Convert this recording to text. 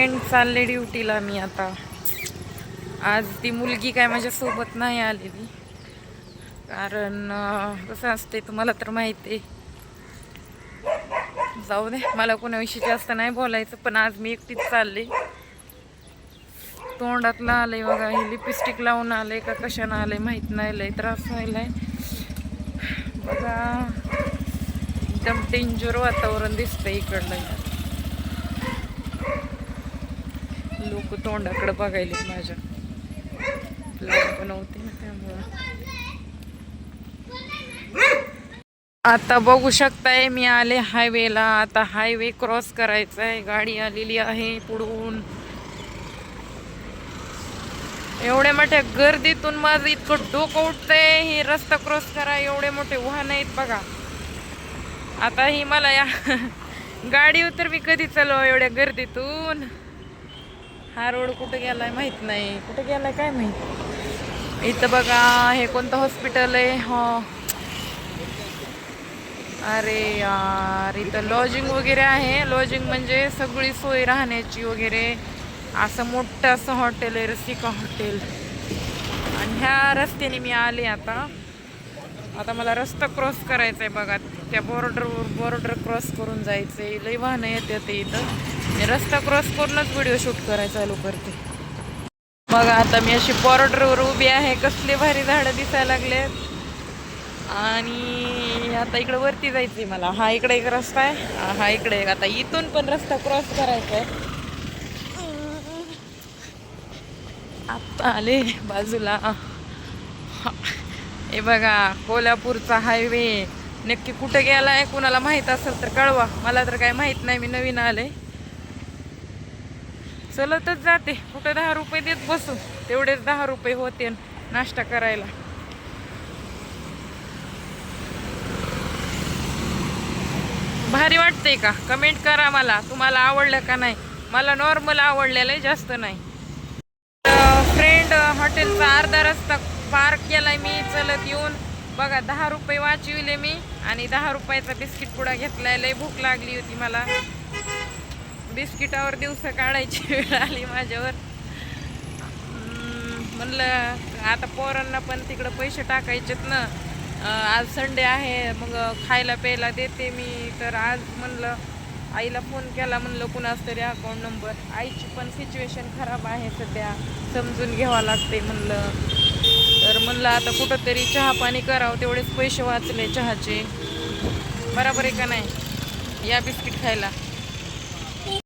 चालले ड्युटीला मी आता. आज ती मुलगी काय माझ्यासोबत नाही आलेली, कारण कसं असते तुम्हाला तर माहिती आहे. जाऊ दे, मला कोणाविषयी जास्त नाही बोलायचं, पण आज मी एकटीच चालले. तोंडातलं आलंय बघा, हे लिपस्टिक लावून आले का कशानं आलंय माहीत नाही, लय त्रास व्हायलाय बघा. एकदम डेंजर वातावरण दिसतंय इकडलं. लोक तोंडाकडे बघायलेत माझ्या, बनवते ना त्यामुळं. आता बघू शकताय मी आले हायवेला. आता हायवे क्रॉस करायचा आहे, गाडी आलेली आहे पुढून. एवढ्या मोठ्या गर्दीतून माझं इतकं डोकं उठतंय. हे रस्ता क्रॉस करा, एवढे मोठे वाहन आहेत बघा. आता ही मला या गाडीवर तर मी कधी चालव एवढ्या गर्दीतून. हा रोड कुठे गेलाय माहित नाही, कुठे गेलाय काय माहित. इथं बघा, हे कोणतं हॉस्पिटल आहे. हो, अरे यार, इथं लॉजिंग वगैरे आहे. लॉजिंग म्हणजे सगळी सोय राहण्याची वगैरे. असं मोठं असं हॉटेल आहे, रसिका हॉटेल. आणि ह्या रस्त्याने मी आले आता. मला रस्ता क्रॉस करायचा आहे बघा. त्या बॉर्डर क्रॉस करून जायचं आहे. लई वाहनं येते ते इथं. मी रस्ता क्रॉस करूनच व्हिडिओ शूट करायचा चालू करते. बघा, आता मी अशी बॉर्डरवर उभी आहे. कसले भारी झाडं दिसायला लागलेत. आणि आता इकडे वरती जायचंय मला. हा इकडे एक रस्ता आहे, हा इकडे. आता इथून पण रस्ता क्रॉस करायचा आहे. आता आले बाजूला. हे बघा, कोल्हापूरचा हायवे. नक्की कुठे गेलाय, कुणाला माहित असेल तर कळवा. मला तर काय माहित नाही, मी नवीन आले. चलतच जाते. कुठे 10 रुपये देत बसू, तेवढेच 10 रुपये होते नाश्ता करायला. भारी वाटतंय का? कमेंट करा मला, तुम्हाला आवडलं का नाही. मला नॉर्मल आवडलेलं आहे, जास्त नाही. फ्रेंड हॉटेलचा अर्धा रस्ता पार केलाय मी चलत येऊन. बघा, 10 रुपये वाचविले मी आणि 10 रुपयाचा बिस्किट पुडा घेतलाय. लय भूक लागली होती मला. बिस्किटावर दिवस काढायची वेळ आली माझ्यावर. म्हणलं आता पोरांना पण तिकडं पैसे टाकायचेत ना. आज संडे आहे, मग खायला प्यायला देते मी. तर आज म्हणलं आईला फोन केला, म्हणलं कुणाच तरी अकाउंट नंबर. आईची पण सिच्युएशन खराब आहे सध्या, समजून घ्यावं लागते म्हणलं. तर म्हणलं आता कुठंतरी चहा पाणी करावं, तेवढेच पैसे वाचले चहाचे. बरोबर आहे का नाही. या बिस्किट खायला.